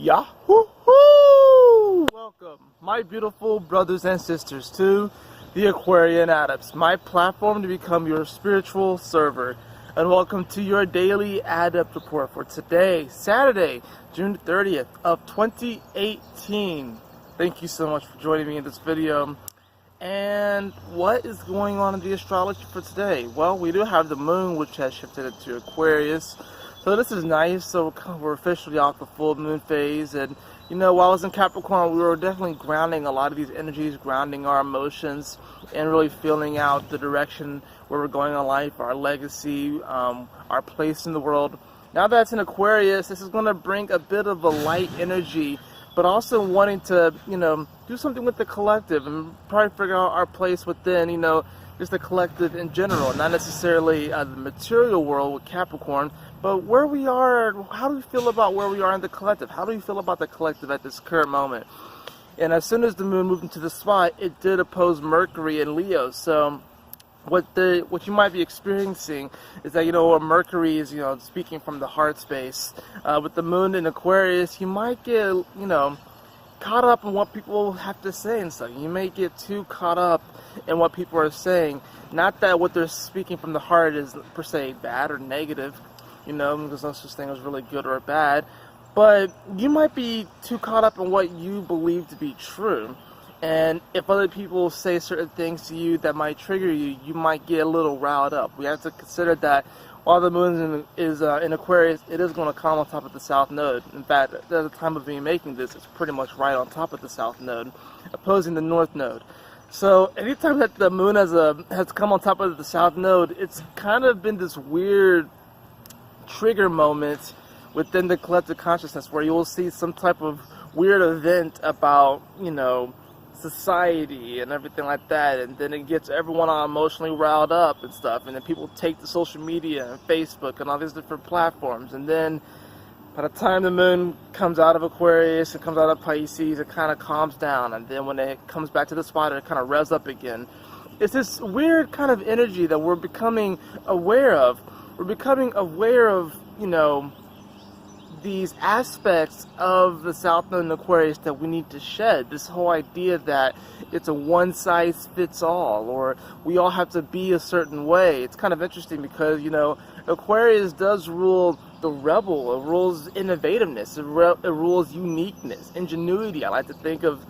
Yahoo! Welcome, my beautiful brothers and sisters, to the Aquarian Adepts, my platform to become your spiritual server. And welcome to your daily Adept report for today, Saturday, June 30th of 2018. Thank you so much for joining me in this video. And what is going on in the astrology for today? Well, we do have the moon, which has shifted into Aquarius. So this is nice. So we're officially off the full moon phase. And, you know, while I was in Capricorn, we were definitely grounding a lot of these energies, grounding our emotions, and really feeling out the direction where we're going in life, our legacy, our place in the world. Now that it's in Aquarius, this is going to bring a bit of a light energy, but also wanting to, you know, do something with the collective and probably figure out our place within, you know, just the collective in general, not necessarily the material world with Capricorn, but where we are. How do we feel about where we are in the collective? How do we feel about the collective at this current moment? And as soon as the moon moved into the spot, it did oppose Mercury in Leo. So what you might be experiencing is that, you know, Mercury is, you know, speaking from the heart space. With the moon in Aquarius, you might get, you know, caught up in what people have to say and stuff. You may get too caught up in what people are saying. Not that what they're speaking from the heart is per se bad or negative, you know, because no such thing as really good or bad. But you might be too caught up in what you believe to be true. And if other people say certain things to you that might trigger you, you might get a little riled up. We have to consider that while the moon is in Aquarius, it is going to come on top of the south node. In fact, at the time of me making this, it's pretty much right on top of the south node, opposing the north node. So anytime that the moon has come on top of the south node, it's kind of been this weird trigger moment within the collective consciousness where you will see some type of weird event about, you know, society and everything like that, and then it gets everyone all emotionally riled up and stuff, and then people take to social media and Facebook and all these different platforms, and then by the time the moon comes out of Aquarius and comes out of Pisces, it kind of calms down, and then when it comes back to the spot, it kind of revs up again. It's this weird kind of energy that we're becoming aware of. We're becoming aware of, you know, these aspects of the South Node in Aquarius that we need to shed. This whole idea that it's a one-size-fits-all, or we all have to be a certain way. It's kind of interesting because, you know, Aquarius does rule the rebel. It rules innovativeness. It rules uniqueness, ingenuity. I like to think of,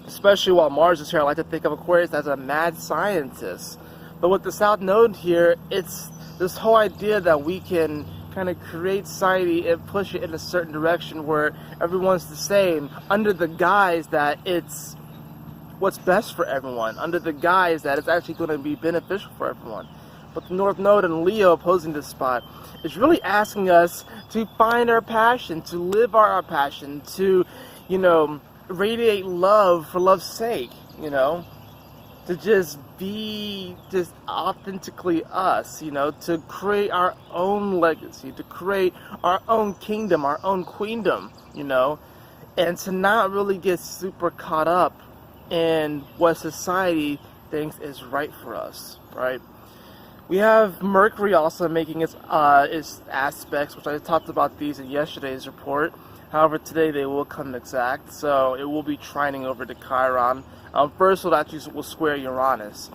especially while Mars is here, I like to think of Aquarius as a mad scientist. But with the South Node here, it's this whole idea that we can kind of create society and push it in a certain direction where everyone's the same, under the guise that it's what's best for everyone, under the guise that it's actually going to be beneficial for everyone. But the North Node and Leo opposing this spot is really asking us to find our passion, to live our passion, to, you know, radiate love for love's sake, you know, to just be just authentically us, you know, to create our own legacy, to create our own kingdom, our own queendom, you know, and to not really get super caught up in what society thinks is right for us, right? We have Mercury also making its aspects, which I talked about these in yesterday's report. However, today they will come exact, so it will be trining over to Chiron. First, it actually will square Uranus.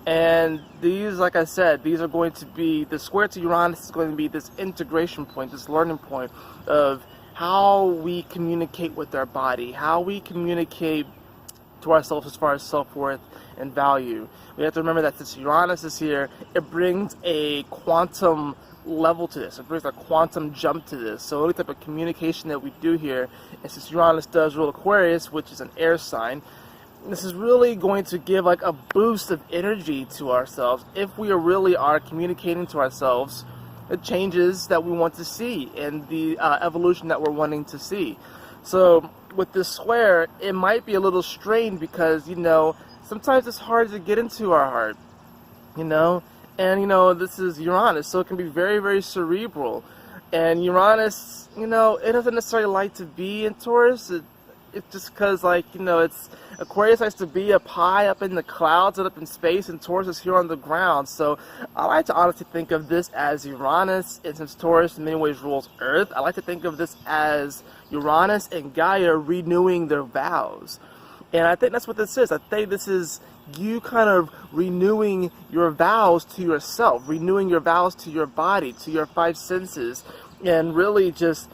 And these, like I said, these are going to be, the square to Uranus is going to be this integration point, this learning point of how we communicate with our body, how we communicate to ourselves as far as self-worth and value. We have to remember that since Uranus is here, it brings a quantum level to this. It brings a quantum jump to this. So any type of communication that we do here, and since Uranus does rule Aquarius, which is an air sign, this is really going to give like a boost of energy to ourselves if we really are communicating to ourselves the changes that we want to see and the evolution that we're wanting to see. So with this square, it might be a little strained because, you know, sometimes it's hard to get into our heart, you know, and, you know, this is Uranus, so it can be very, very cerebral. And Uranus, you know, it doesn't necessarily like to be in Taurus. it's just because, like, you know, it's Aquarius likes to be up high, up in the clouds and up in space, and Taurus is here on the ground. So I like to honestly think of this as Uranus, and since Taurus in many ways rules Earth, I like to think of this as Uranus and Gaia renewing their vows. And I think that's what this is. I think this is you kind of renewing your vows to yourself, renewing your vows to your body, to your five senses, and really just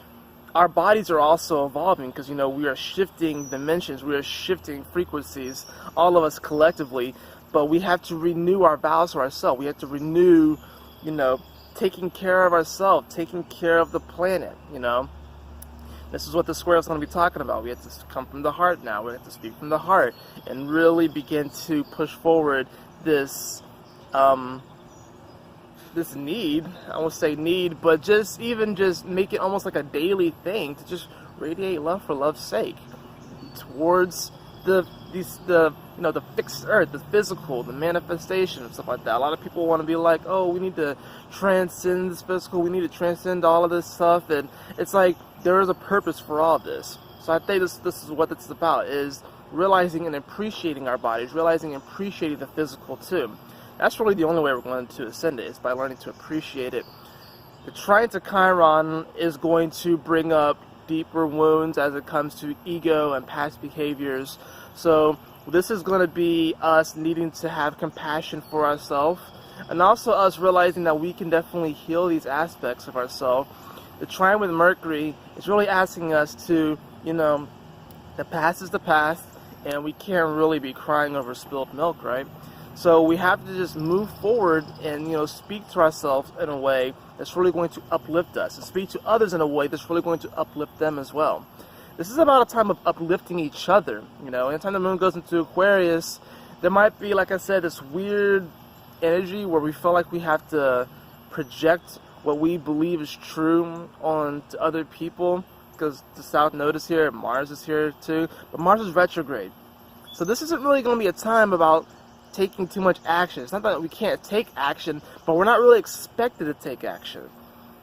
our bodies are also evolving because, you know, we are shifting dimensions, we are shifting frequencies, all of us collectively, but we have to renew our vows to ourselves. We have to renew, you know, taking care of ourselves, taking care of the planet, you know. This is what the square is going to be talking about. We have to come from the heart now. We have to speak from the heart and really begin to push forward this this need. I won't say need, but just make it almost like a daily thing to just radiate love for love's sake towards the fixed earth, the physical, the manifestation, and stuff like that. A lot of people want to be like, oh, we need to transcend this physical, we need to transcend all of this stuff, and it's like there is a purpose for all of this. So I think this is what it's about, is realizing and appreciating our bodies, realizing and appreciating the physical too. That's really the only way we're going to ascend it, is by learning to appreciate it. The trine to Chiron is going to bring up deeper wounds as it comes to ego and past behaviors. So this is going to be us needing to have compassion for ourselves, and also us realizing that we can definitely heal these aspects of ourselves. The trine with Mercury is really asking us to, you know, the past is the past, and we can't really be crying over spilled milk, right? So we have to just move forward and, you know, speak to ourselves in a way that's really going to uplift us, and speak to others in a way that's really going to uplift them as well. This is about a time of uplifting each other. You know, anytime the moon goes into Aquarius, there might be, like I said, this weird energy where we feel like we have to project what we believe is true on to other people, because the South Node is here, Mars is here too, but Mars is retrograde. So this isn't really going to be a time about taking too much action. It's not that we can't take action, but we're not really expected to take action.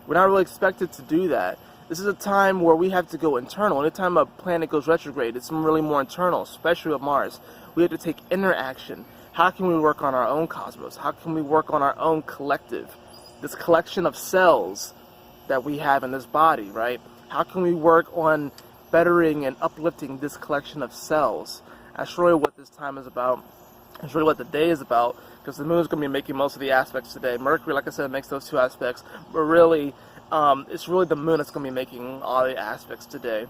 We're not really expected to do that. This is a time where we have to go internal. Anytime a planet goes retrograde, it's really more internal, especially with Mars. We have to take inner action. How can we work on our own cosmos? How can we work on our own collective? This collection of cells that we have in this body, right? How can we work on bettering and uplifting this collection of cells? That's really what this time is about. It's really what the day is about, because the moon is going to be making most of the aspects today. Mercury, like I said, makes those two aspects, but really, it's really the moon that's going to be making all the aspects today.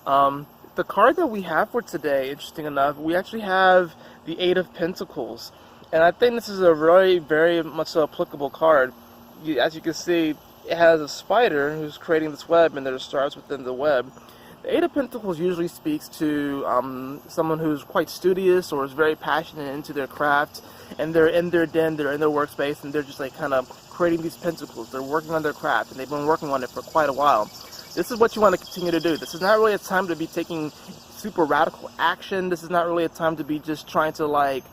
The card that we have for today, interesting enough, we actually have the Eight of Pentacles, and I think this is a very, very much so applicable card. As you can see, it has a spider who's creating this web, and there are stars within the web. The Eight of Pentacles usually speaks to someone who's quite studious or is very passionate into their craft, and they're in their den, they're in their workspace, and they're just like kind of creating these pentacles. They're working on their craft, and they've been working on it for quite a while. This is what you want to continue to do. This is not really a time to be taking super radical action. This is not really a time to be just trying to, like,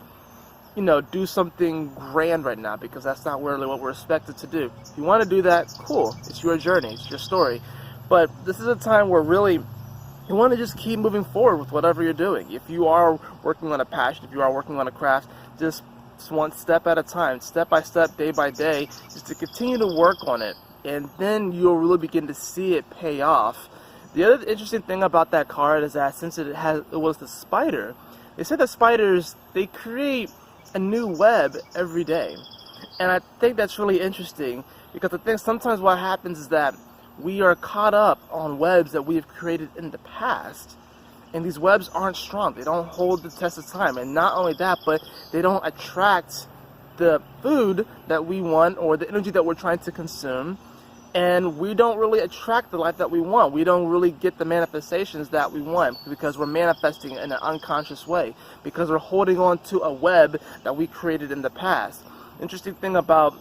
you know, do something grand right now, because that's not really what we're expected to do. If you want to do that, cool. It's your journey. It's your story. But this is a time where really you want to just keep moving forward with whatever you're doing. If you are working on a passion, if you are working on a craft, just one step at a time, step by step, day by day, just to continue to work on it. And then you'll really begin to see it pay off. The other interesting thing about that card is that since it was the spider, they said that spiders, they create a new web every day. And I think that's really interesting, because I think sometimes what happens is that we are caught up on webs that we have created in the past, and these webs aren't strong. They don't hold the test of time. And not only that, but they don't attract the food that we want or the energy that we're trying to consume, and we don't really attract the life that we want. We don't really get the manifestations that we want, because we're manifesting in an unconscious way, because we're holding on to a web that we created in the past. Interesting thing about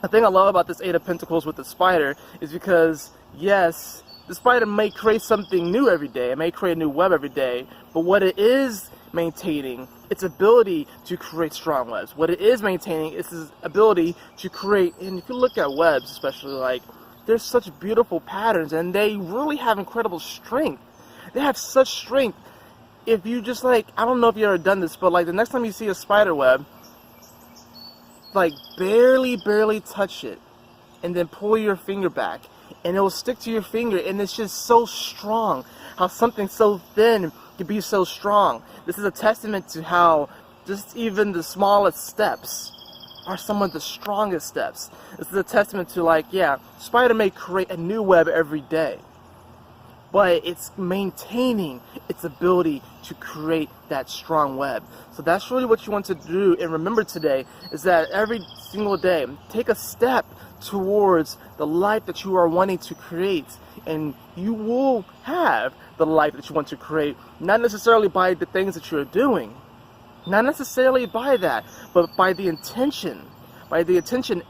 the thing I love about this Eight of Pentacles with the spider is because, yes, the spider may create something new every day, it may create a new web every day, but what it is maintaining, its ability to create strong webs. What it is maintaining is its ability to create, and if you look at webs especially, like, there's such beautiful patterns, and they really have incredible strength. They have such strength if you just like, I don't know if you've ever done this, but like the next time you see a spider web, like barely touch it, and then pull your finger back, and it will stick to your finger, and it's just so strong. How something so thin can be so strong. This is a testament to how just even the smallest steps are some of the strongest steps. This is a testament to, like, yeah, spider may create a new web every day, but it's maintaining its ability to create that strong web. So that's really what you want to do and remember today, is that every single day, take a step towards the life that you are wanting to create, and you will have the life that you want to create, not necessarily by the things that you're doing, not necessarily by that, but by the intention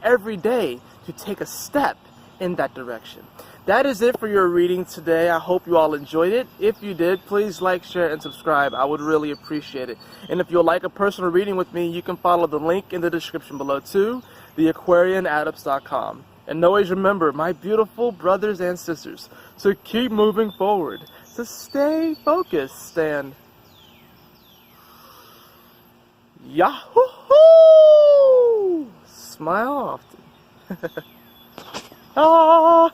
every day to take a step in that direction. That is it for your reading today. I hope you all enjoyed it. If you did, please like, share, and subscribe. I would really appreciate it. And if you'd like a personal reading with me, you can follow the link in the description below too, theaquarianadepts.com. And always remember, my beautiful brothers and sisters, to keep moving forward, to stay focused, and Yahoo! Smile often. Ah!